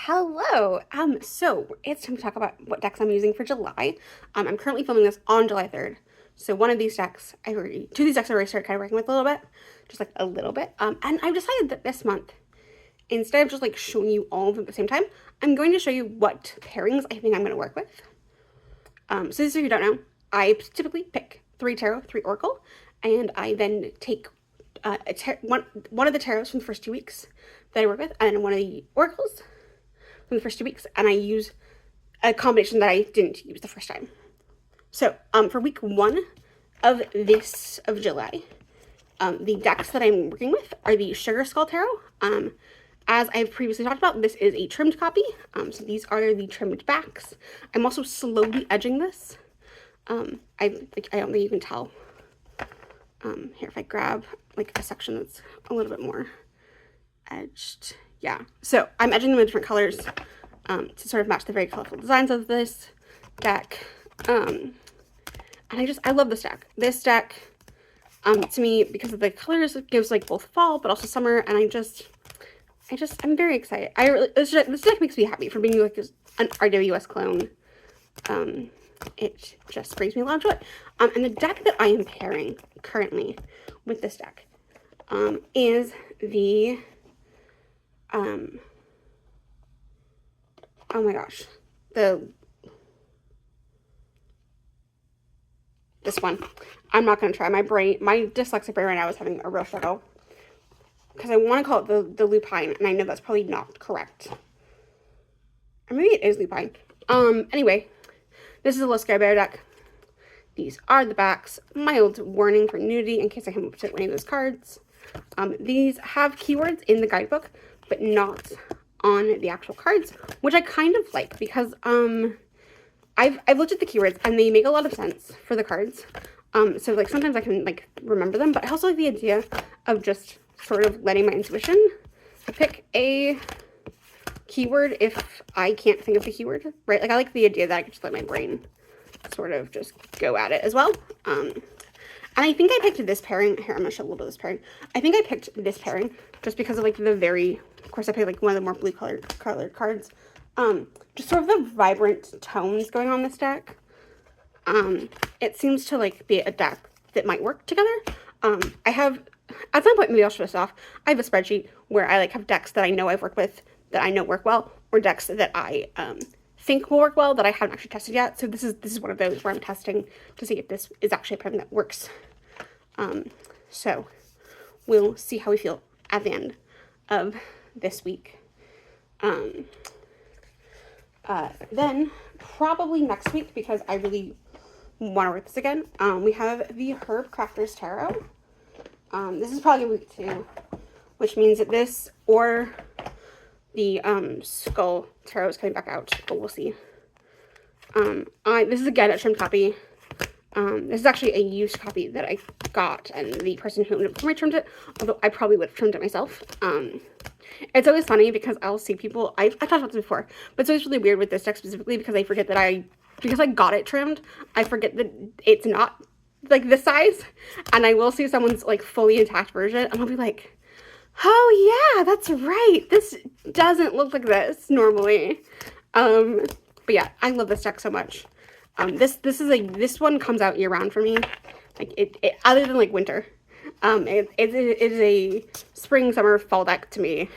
Hello. So it's time to talk about what decks I'm using for July. I'm currently filming this on July 3rd. So one of these decks, two of these decks I already started kind of working with a little bit, just like a little bit. And I've decided that this month, instead of just like showing you all of them at the same time, I'm going to show you what pairings I think I'm going to work with. So this is if you don't know, I typically pick 3 tarot, 3 oracle, and I then take one of the tarots from the first 2 weeks that I work with, and one of the oracles from the first 2 weeks, and I use a combination that I didn't use the first time. So for week 1 of July, the decks that I'm working with are the Sugar Skull Tarot. As I've previously talked about, this is a trimmed copy. So these are the trimmed backs. I'm also slowly edging this. I don't think you can tell. Here, if I grab like a section that's a little bit more edged. Yeah, so I'm edging them in different colors to sort of match the very colorful designs of this deck. And I love this deck. This deck, to me, because of the colors, it gives like both fall but also summer, and I'm very excited. This deck makes me happy for being like an RWS clone. It just brings me a lot of joy. And the deck that I am pairing currently with this deck is the oh my gosh, this one. I'm not going to try. My dyslexic brain right now is having a real struggle because I want to call it the lupine, and I know that's probably not correct. Or maybe it is lupine. Anyway, this is a Luskai Bear deck. These are the backs. Mild warning for nudity in case I come up to any of those cards. These have keywords in the guidebook, but not on the actual cards, which I kind of like because I've looked at the keywords and they make a lot of sense for the cards. So like sometimes I can like remember them, but I also like the idea of just sort of letting my intuition pick a keyword if I can't think of the keyword, right? Like I like the idea that I can just let my brain sort of just go at it as well. And I think I picked this pairing. Here, I'm gonna show a little bit of this pairing. I think I picked this pairing just because of like of course I picked like one of the more blue colored cards. Just sort of the vibrant tones going on this deck. It seems to like be a deck that might work together. I have, at some point, maybe I'll show this off. I have a spreadsheet where I like have decks that I know I've worked with that I know work well, or decks that I think will work well that I haven't actually tested yet. So this is one of those where I'm testing to see if this is actually a pairing that works. So we'll see how we feel at the end of this week. Then probably next week, because I really want to work this again, we have the Herb Crafters Tarot. This is probably week 2, which means that this or the Skull Tarot is coming back out, but we'll see. This is again a trimmed copy. This is actually a used copy that I got, and the person who owned it before I trimmed it, although I probably would have trimmed it myself. It's always funny because I'll see people, I've talked about this before, but it's always really weird with this deck specifically because I forget that because I got it trimmed, I forget that it's not like this size, and I will see someone's like fully intact version, and I'll be like, oh yeah, that's right, this doesn't look like this normally. But yeah, I love this deck so much. This one comes out year round for me, like it other than like winter. It is a spring, summer, fall deck to me.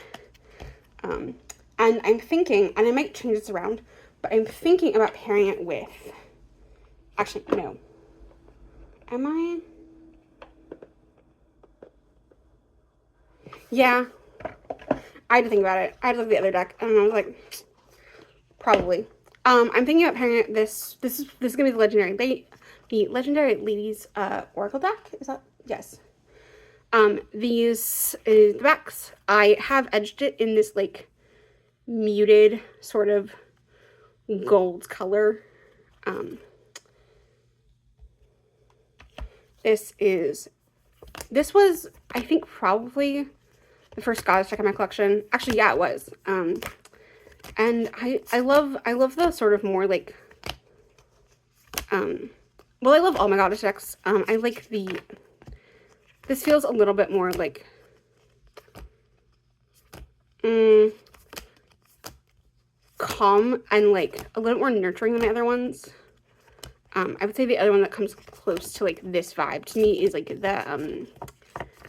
And I'm thinking, and I might change this around, but I'm thinking about pairing it with, actually, no. Am I? Yeah. I had to think about it. I had to look at the other deck, and I was like, probably. I'm thinking about pairing it, this is gonna be the Legendary Ladies, Oracle deck, is that? Yes. These the backs. I have edged it in this like muted sort of gold color. This was, I think, probably the first Goddess deck in my collection. Actually, yeah, it was. And I love the sort of more like, well, I love all my Goddess decks. I like this feels a little bit more like, calm and like a little more nurturing than the other ones. I would say the other one that comes close to like this vibe to me is like the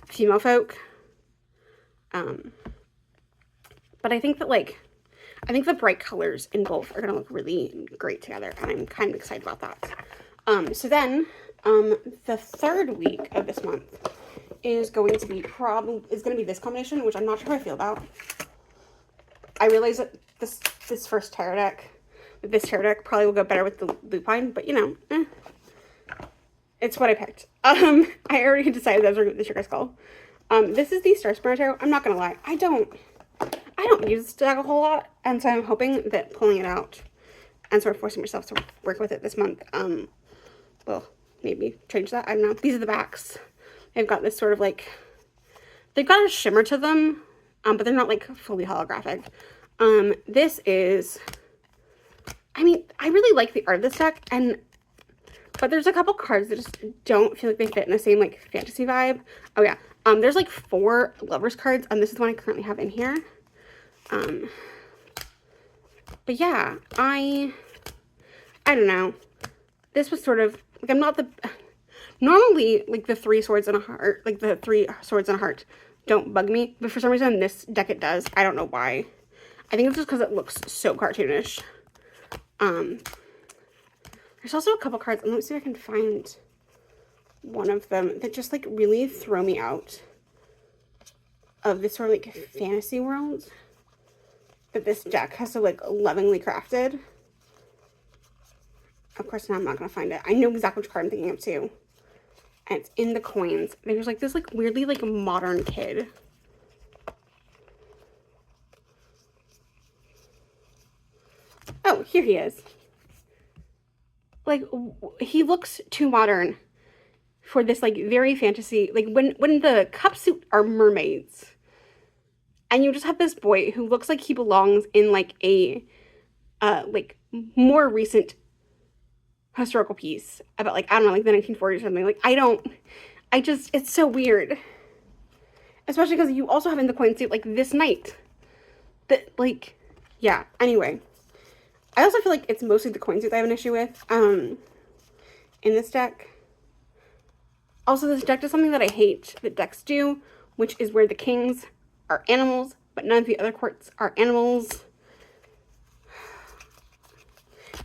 Female Folk. But I think that like, I think the bright colors in both are going to look really great together, and I'm kind of excited about that. So then, the third week of this month is going to be this combination, which I'm not sure how I feel about. I realize that this first tarot deck, this tarot deck probably will go better with the lupine, but you know, it's what I picked. I already decided that was the Sugar Skull. This is the Star Spanner Tarot. I'm not gonna lie, I don't use this deck a whole lot, and so I'm hoping that pulling it out and sort of forcing myself to work with it this month will maybe change that. I don't know. These are the backs. They've got this sort of like, they've got a shimmer to them, but they're not like fully holographic. This is, I mean, I really like the art of this deck, but there's a couple cards that just don't feel like they fit in the same like fantasy vibe. Oh yeah, there's like 4 lovers cards, and this is the one I currently have in here. But yeah, I don't know. This was sort of like, I'm not the, normally like the 3 swords and a heart, like the 3 swords and a heart don't bug me, but for some reason in this deck it does. I don't know why. I think it's just because it looks so cartoonish. There's also a couple cards, and let me see if I can find one of them that just like really throw me out of this sort of like fantasy world that this deck has so like lovingly crafted. Of course, now I'm not gonna find it. I know exactly which card I'm thinking of too. And it's in the coins. There's like this like weirdly like modern kid. Oh, here he is. Like, he looks too modern for this like very fantasy, like when the cup suit are mermaids, and you just have this boy who looks like he belongs in like a like more recent historical piece about like, I don't know, like the 1940s or something. Like, it's so weird. Especially because you also have in the coin suit like this knight that like, yeah, anyway. I also feel like it's mostly the coin suit that I have an issue with in this deck. Also, this deck does something that I hate that decks do, which is where the kings are animals, but none of the other courts are animals.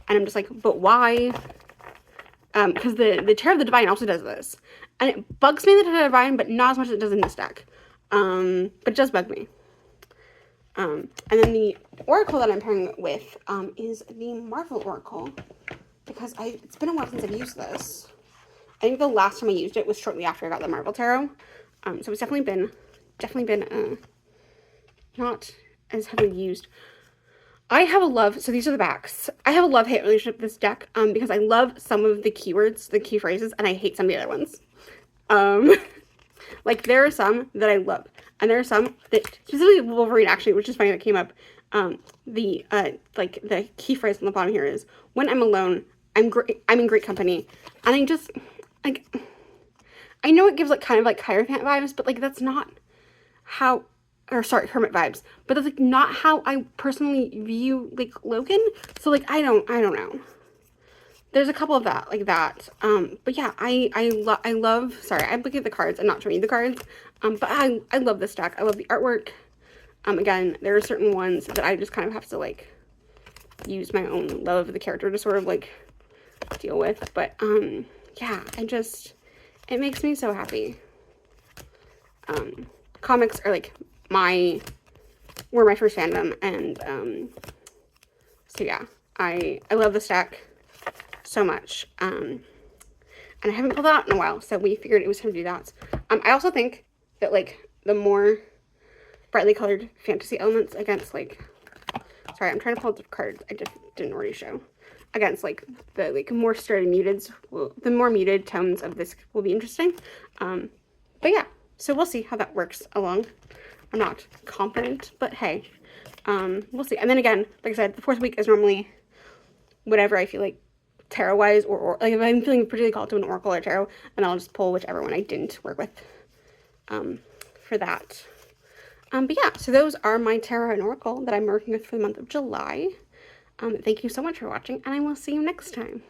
And I'm just like, but why? Because the Tarot of the Divine also does this. And it bugs me, the Tarot of the Divine, but not as much as it does in this deck. But it does bug me. And then the Oracle that I'm pairing it with is the Marvel Oracle, because it's been a while since I've used this. I think the last time I used it was shortly after I got the Marvel Tarot. So it's definitely been not as heavily used. I have a love, so these are the backs. I have a love-hate relationship with this deck because I love some of the keywords, the key phrases, and I hate some of the other ones. Like, there are some that I love, and there are some that, specifically Wolverine, actually, which is funny that came up. Like, the key phrase on the bottom here is, when I'm alone, I'm in great company. And I just, like, I know it gives, like, kind of, like, Hierophant vibes, but, like, that's not how, or, sorry, Hermit vibes, but that's, like, not how I personally view, like, Logan. So, like, I don't know. There's a couple of that, like that. But yeah, I love, sorry, I'm looking at the cards and not showing you the cards. But I love this deck. I love the artwork. Again, there are certain ones that I just kind of have to, like, use my own love of the character to sort of, like, deal with. But, yeah, it makes me so happy. Comics are, like, were my first fandom. And, so yeah, I love this deck so much, and I haven't pulled it out in a while, so we figured it was time to do that. I also think that, like, the more brightly colored fantasy elements against, like, sorry, I'm trying to pull out the cards I just didn't already show, against, like, the, like, more sturdy muteds, the more muted tones of this will be interesting. But yeah, so we'll see how that works along. I'm not confident, but hey, we'll see. And then again, like I said, the 4th week is normally whatever I feel like tarot wise, or like if I'm feeling particularly called to an oracle or tarot, and I'll just pull whichever one I didn't work with for that. But yeah, so those are my tarot and oracle that I'm working with for the month of July. Thank you so much for watching, and I will see you next time.